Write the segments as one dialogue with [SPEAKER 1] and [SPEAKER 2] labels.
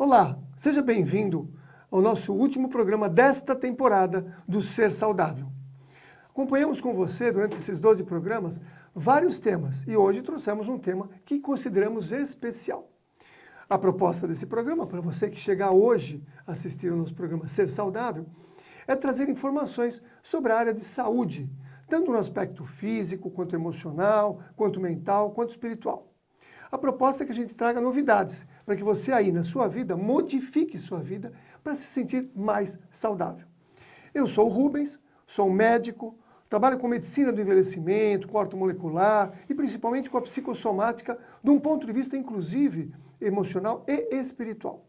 [SPEAKER 1] Olá, seja bem-vindo ao nosso último programa desta temporada do Ser Saudável. Acompanhamos com você, durante esses 12 programas, vários temas e hoje trouxemos um tema que consideramos especial. A proposta desse programa, para você que chegar hoje a assistir ao nosso programa Ser Saudável, é trazer informações sobre a área de saúde, tanto no aspecto físico, quanto emocional, quanto mental, quanto espiritual. A proposta é que a gente traga novidades, para que você aí na sua vida, modifique sua vida para se sentir mais saudável. Eu sou o Rubens, sou médico, trabalho com medicina do envelhecimento, com ortomolecular e principalmente com a psicossomática, de um ponto de vista inclusive emocional e espiritual.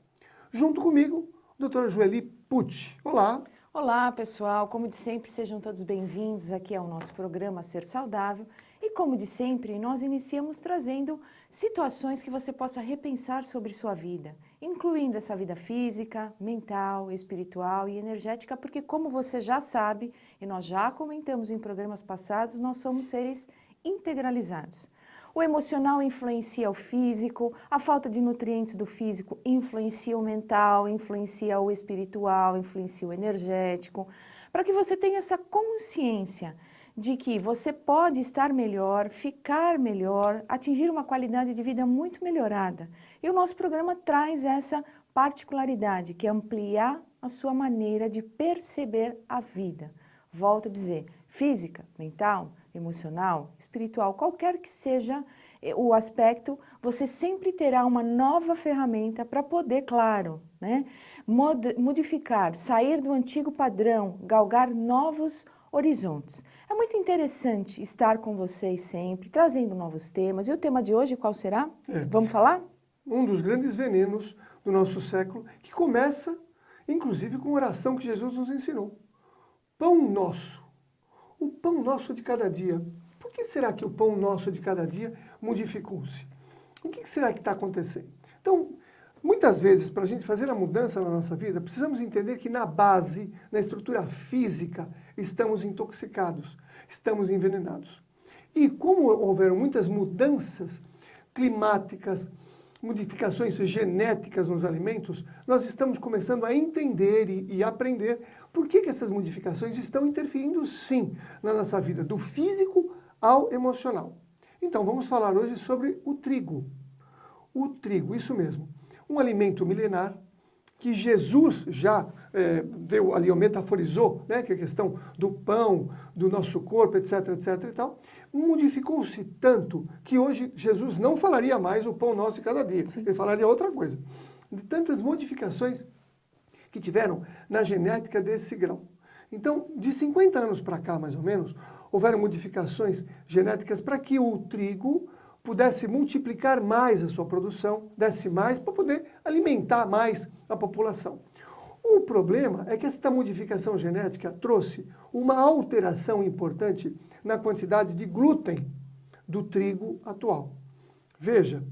[SPEAKER 1] Junto comigo, doutora Joeli Pucci. Olá.
[SPEAKER 2] Olá, pessoal. Como de sempre, sejam todos bem-vindos aqui ao nosso programa Ser Saudável. E como de sempre, nós iniciamos trazendo situações que você possa repensar sobre sua vida, incluindo essa vida física, mental, espiritual e energética, porque como você já sabe, e nós já comentamos em programas passados, nós somos seres integralizados. O emocional influencia o físico, a falta de nutrientes do físico influencia o mental, influencia o espiritual, influencia o energético, para que você tenha essa consciência de que você pode estar melhor, ficar melhor, atingir uma qualidade de vida muito melhorada. E o nosso programa traz essa particularidade, que é ampliar a sua maneira de perceber a vida. Volto a dizer, física, mental, emocional, espiritual, qualquer que seja o aspecto, você sempre terá uma nova ferramenta para poder, claro, né, modificar, sair do antigo padrão, galgar novos horizontes. É muito interessante estar com vocês sempre, trazendo novos temas. E o tema de hoje qual será? Vamos falar?
[SPEAKER 1] Um dos grandes venenos do nosso século, que começa, inclusive, com a oração que Jesus nos ensinou. Pão nosso. O pão nosso de cada dia. Por que será que o pão nosso de cada dia modificou-se? O que será que está acontecendo? Então, muitas vezes, para a gente fazer a mudança na nossa vida, precisamos entender que na base, na estrutura física, estamos intoxicados, estamos envenenados. E como houveram muitas mudanças climáticas, modificações genéticas nos alimentos, nós estamos começando a entender e aprender por que essas modificações estão interferindo, sim, na nossa vida, do físico ao emocional. Então, vamos falar hoje sobre o trigo. O trigo, isso mesmo. Um alimento milenar que Jesus já deu ali, metaforizou, né, que é a questão do pão, do nosso corpo, etc, etc e tal, modificou-se tanto que hoje Jesus não falaria mais o pão nosso de cada dia, sim. Ele falaria outra coisa. De tantas modificações que tiveram na genética desse grão. Então, de 50 anos para cá, mais ou menos, houveram modificações genéticas para que o trigo pudesse multiplicar mais a sua produção, desse mais para poder alimentar mais a população. O problema é que esta modificação genética trouxe uma alteração importante na quantidade de glúten do trigo atual. Veja,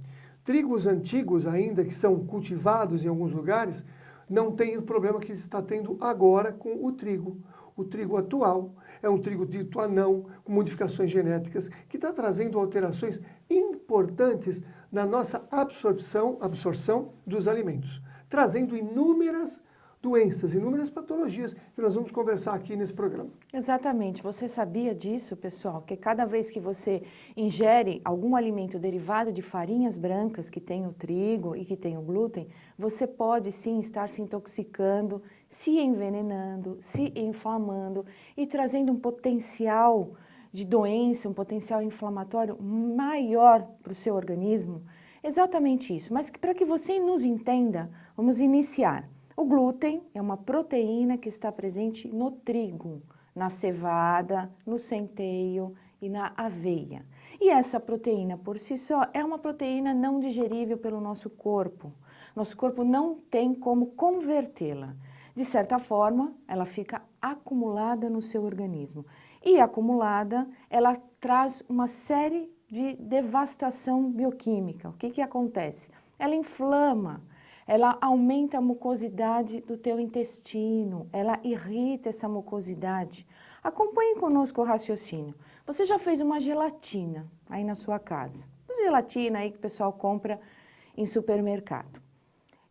[SPEAKER 1] trigos antigos ainda, que são cultivados em alguns lugares, não tem o problema que está tendo agora com o trigo. O trigo atual é um trigo dito anão, com modificações genéticas, que está trazendo alterações importantes na nossa absorção dos alimentos, trazendo inúmeras doenças, inúmeras patologias que nós vamos conversar aqui nesse programa.
[SPEAKER 2] Exatamente. Você sabia disso, pessoal? Que cada vez que você ingere algum alimento derivado de farinhas brancas, que tem o trigo e que tem o glúten, você pode sim estar se intoxicando, se envenenando, se inflamando e trazendo um potencial de doença, um potencial inflamatório maior para o seu organismo. Exatamente isso. Mas para que você nos entenda, vamos iniciar. O glúten é uma proteína que está presente no trigo, na cevada, no centeio e na aveia. E essa proteína por si só é uma proteína não digerível pelo nosso corpo. Nosso corpo não tem como convertê-la. De certa forma, ela fica acumulada no seu organismo. E acumulada, ela traz uma série de devastação bioquímica. O que acontece? Ela inflama. Ela aumenta a mucosidade do teu intestino, ela irrita essa mucosidade. Acompanhe conosco o raciocínio. Você já fez uma gelatina aí na sua casa. Uma gelatina aí que o pessoal compra em supermercado.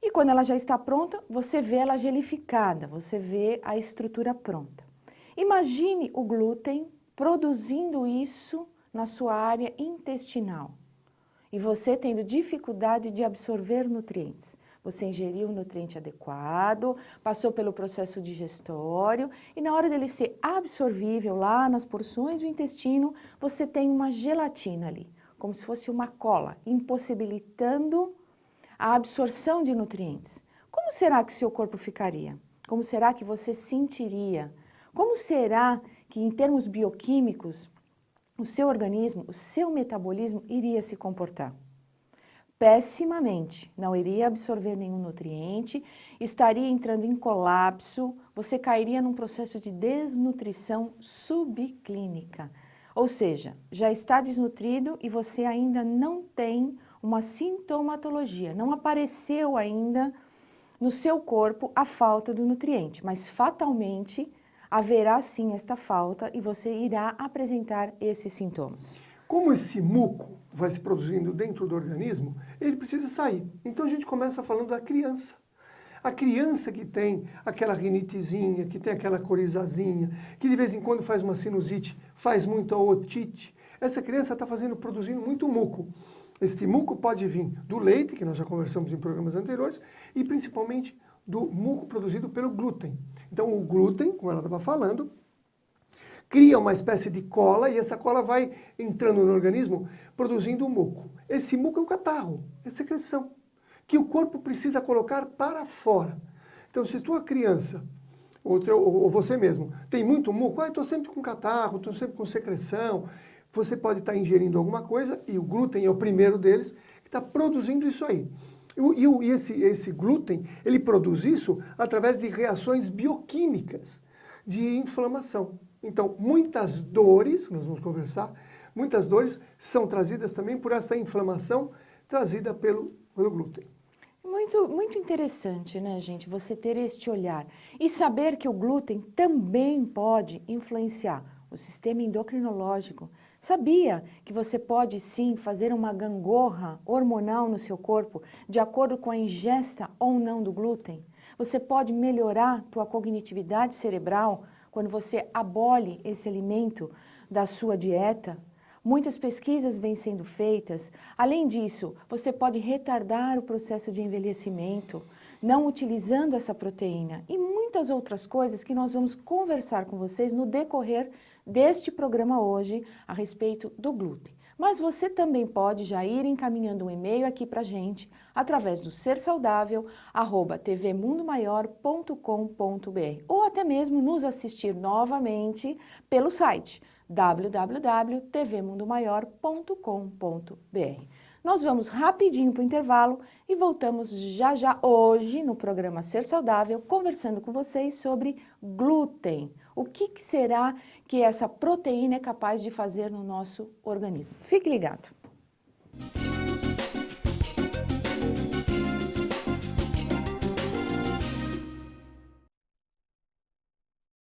[SPEAKER 2] E quando ela já está pronta, você vê ela gelificada, você vê a estrutura pronta. Imagine o glúten produzindo isso na sua área intestinal e você tendo dificuldade de absorver nutrientes. Você ingeriu o nutriente adequado, passou pelo processo digestório e na hora dele ser absorvível lá nas porções do intestino, você tem uma gelatina ali, como se fosse uma cola, impossibilitando a absorção de nutrientes. Como será que seu corpo ficaria? Como será que você sentiria? Como será que, em termos bioquímicos, o seu organismo, o seu metabolismo iria se comportar? Pessimamente, não iria absorver nenhum nutriente, estaria entrando em colapso, você cairia num processo de desnutrição subclínica. Ou seja, já está desnutrido e você ainda não tem uma sintomatologia, não apareceu ainda no seu corpo a falta do nutriente, mas fatalmente haverá sim esta falta e você irá apresentar esses sintomas.
[SPEAKER 1] Como esse muco vai se produzindo dentro do organismo, ele precisa sair. Então a gente começa falando da criança. A criança que tem aquela rinitezinha, que tem aquela corizazinha, que de vez em quando faz uma sinusite, faz muita otite, essa criança está produzindo muito muco. Este muco pode vir do leite, que nós já conversamos em programas anteriores, e principalmente do muco produzido pelo glúten. Então o glúten, como ela estava falando, cria uma espécie de cola e essa cola vai entrando no organismo produzindo um muco. Esse muco é um catarro, é secreção, que o corpo precisa colocar para fora. Então se tua criança, ou você mesmo, tem muito muco, estou sempre com catarro, estou sempre com secreção, você pode estar ingerindo alguma coisa e o glúten é o primeiro deles que está produzindo isso aí. E esse glúten, ele produz isso através de reações bioquímicas de inflamação. Então, muitas dores, nós vamos conversar, muitas dores são trazidas também por essa inflamação trazida pelo glúten.
[SPEAKER 2] Muito interessante, né, gente, você ter este olhar e saber que o glúten também pode influenciar o sistema endocrinológico. Sabia que você pode sim fazer uma gangorra hormonal no seu corpo de acordo com a ingesta ou não do glúten? Você pode melhorar tua cognitividade cerebral quando você abole esse alimento da sua dieta. Muitas pesquisas vêm sendo feitas. Além disso, você pode retardar o processo de envelhecimento, não utilizando essa proteína e muitas outras coisas que nós vamos conversar com vocês no decorrer deste programa hoje a respeito do glúten. Mas você também pode já ir encaminhando um e-mail aqui para a gente através do sersaudável@tvmundomaior.com.br ou até mesmo nos assistir novamente pelo site www.tvmundomaior.com.br. Nós vamos rapidinho para o intervalo e voltamos já já hoje no programa Ser Saudável, conversando com vocês sobre glúten. O que será que essa proteína é capaz de fazer no nosso organismo? Fique ligado!